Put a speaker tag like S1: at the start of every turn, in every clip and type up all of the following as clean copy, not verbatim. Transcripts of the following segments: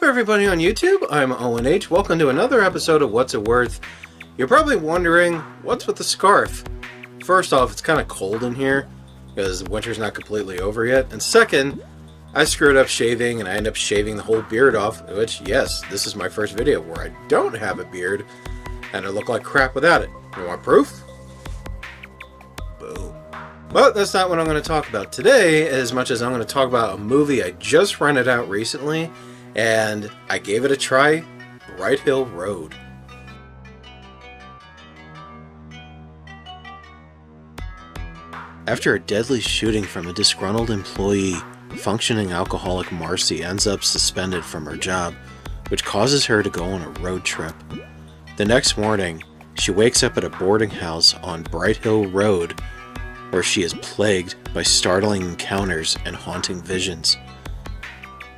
S1: everybody on YouTube? I'm Owen H. Welcome to another episode of What's It Worth? You're probably wondering, what's with the scarf? First off, it's kind of cold in here because the winter's not completely over yet. And second, I screwed up shaving and I ended up shaving the whole beard off, which, yes, this is my first video where I don't have a beard and I look like crap without it. You want proof? Boom. But that's not what I'm going to talk about today, as much as I'm going to talk about a movie I just rented out recently, and I gave it a try, Bright Hill Road. After a deadly shooting from a disgruntled employee, functioning alcoholic Marcy ends up suspended from her job, which causes her to go on a road trip. The next morning, she wakes up at a boarding house on Bright Hill Road, where she is plagued by startling encounters and haunting visions.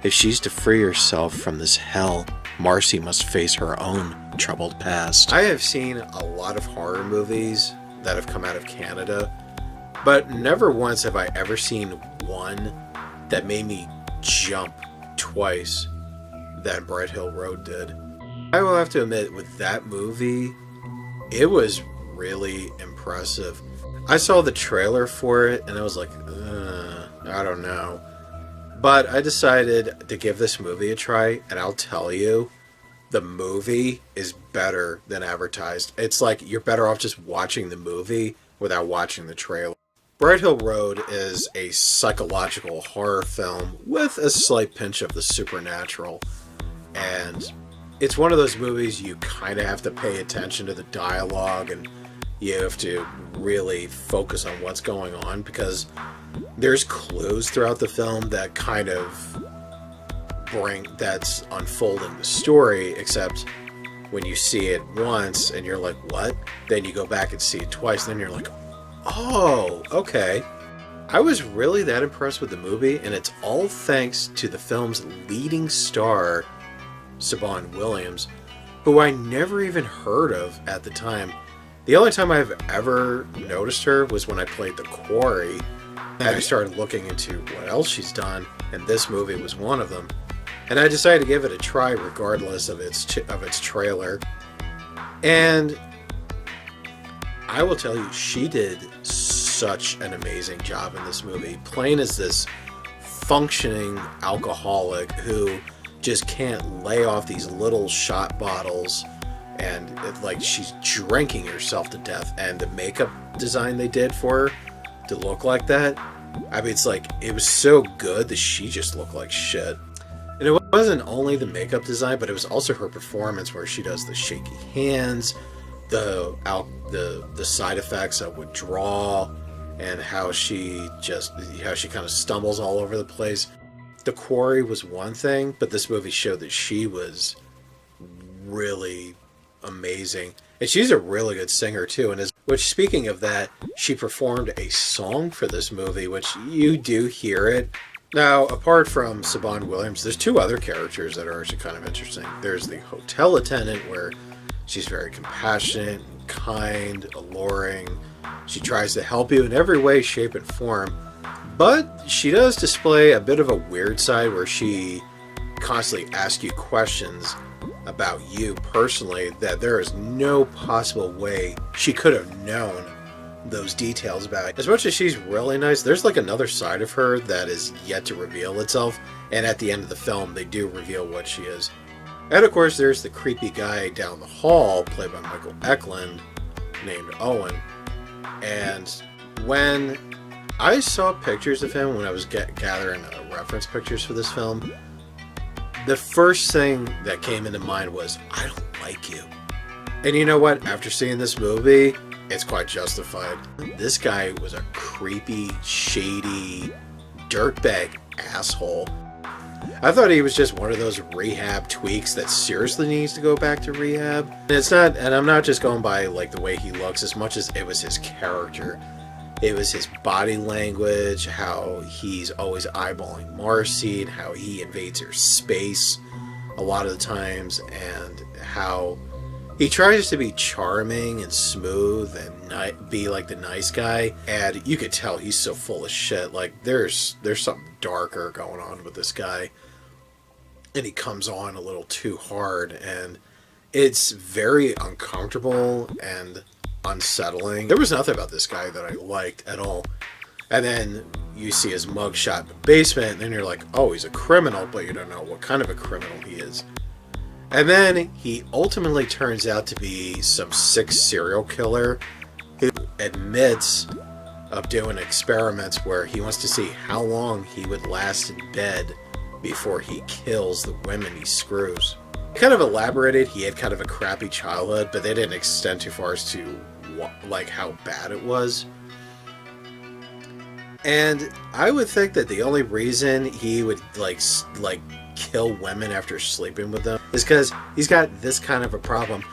S1: If she's to free herself from this hell, Marcy must face her own troubled past. I have seen a lot of horror movies that have come out of Canada, but never once have I ever seen one that made me jump twice that Bright Hill Road did. I will have to admit, with that movie, it was really impressive. I saw the trailer for it and I was like, I don't know. But I decided to give this movie a try, and I'll tell you, the movie is better than advertised. It's like you're better off just watching the movie without watching the trailer. Bright Hill Road is a psychological horror film with a slight pinch of the supernatural. And it's one of those movies you kind of have to pay attention to the dialogue, and you have to really focus on what's going on, because there's clues throughout the film that kind of that's unfolding the story, except when you see it once and you're like, what? Then you go back and see it twice, then you're like, oh, okay. I was really that impressed with the movie, and it's all thanks to the film's leading star, Siobhan Williams, who I never even heard of at the time. The only time I've ever noticed her was when I played The Quarry, and I started looking into what else she's done, and this movie was one of them. And I decided to give it a try regardless of its trailer. And I will tell you, she did such an amazing job in this movie, playing as this functioning alcoholic who just can't lay off these little shot bottles, and like she's drinking herself to death. And the makeup design they did for her to look like that, I mean, it's like, it was so good that she just looked like shit. And it wasn't only the makeup design, but it was also her performance, where she does the shaky hands, the side effects of withdrawal, and how she kind of stumbles all over the place. The Quarry was one thing, but this movie showed that she was really amazing. And she's a really good singer too. Which, speaking of that, she performed a song for this movie, which you do hear it. Now, apart from Siobhan Williams, there's two other characters that are actually kind of interesting. There's the hotel attendant, where she's very compassionate, kind, alluring. She tries to help you in every way, shape, and form. But she does display a bit of a weird side, where she constantly asks you questions about you personally that there is no possible way she could have known those details about. As much as she's really nice, there's like another side of her that is yet to reveal itself, and at the end of the film they do reveal what she is. And of course there's the creepy guy down the hall, played by Michael Eklund, named Owen. And when I saw pictures of him when I was gathering reference pictures for this film, the first thing that came into mind was, I don't like you. And you know what? After seeing this movie, it's quite justified. This guy was a creepy, shady, dirtbag asshole. I thought he was just one of those rehab tweaks that seriously needs to go back to rehab. And it's not, and I'm not just going by like the way he looks as much as it was his character. It was his body language, how he's always eyeballing Marcy, and how he invades her space a lot of the times, and how he tries to be charming and smooth and be like the nice guy, and you could tell he's so full of shit. Like there's something darker going on with this guy. and he comes on a little too hard, and it's very uncomfortable and unsettling. There was nothing about this guy that I liked at all. And then you see his mugshot in the basement, and then you're like, oh, he's a criminal, but you don't know what kind of a criminal he is. And then he ultimately turns out to be some sick serial killer who admits of doing experiments where he wants to see how long he would last in bed before he kills the women he screws. Kind of elaborated, he had kind of a crappy childhood, but they didn't extend too far as to like how bad it was. And I would think that the only reason he would like kill women after sleeping with them is because he's got this kind of a problem.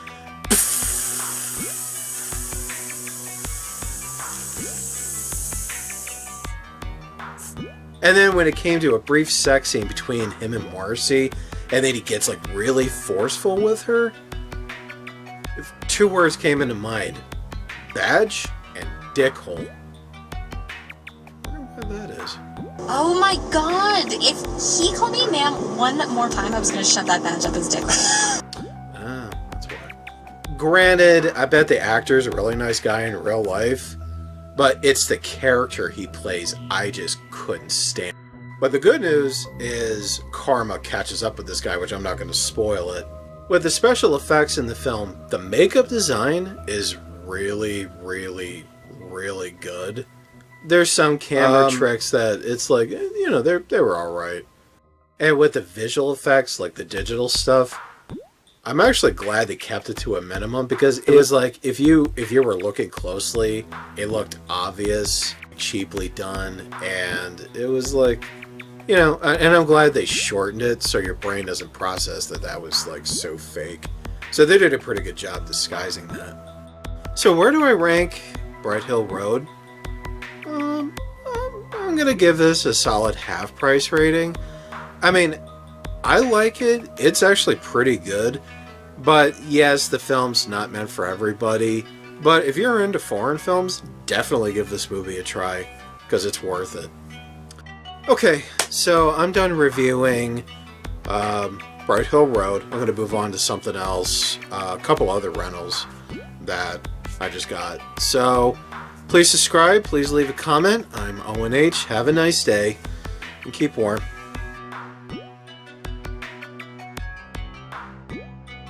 S1: And then when it came to a brief sex scene between him and Marcy, and then he gets like really forceful with her, two words came into mind: badge and dickhole. I wonder what that is.
S2: Oh my god! If he called me ma'am one more time, I was gonna shove that badge up his dick.
S1: Ah, that's why. Granted, I bet the actor's a really nice guy in real life, but it's the character he plays I just couldn't stand. But the good news is karma catches up with this guy, which I'm not going to spoil it. With the special effects in the film, the makeup design is really, really, really good. There's some camera tricks that it's like, you know, they were alright. And with the visual effects, like the digital stuff, I'm actually glad they kept it to a minimum, because it was like, if you were looking closely, it looked obvious, cheaply done, and it was like, you know, and I'm glad they shortened it so your brain doesn't process that was like so fake. So they did a pretty good job disguising that. So where do I rank Bright Hill Road? I'm gonna give this a solid half price rating. I mean, I like it. It's actually pretty good. But yes, the film's not meant for everybody. But if you're into foreign films, definitely give this movie a try, because it's worth it. Okay, so I'm done reviewing Bright Hill Road. I'm going to move on to something else. A couple other rentals that I just got. So please subscribe. Please leave a comment. I'm Owen H. Have a nice day. And keep warm.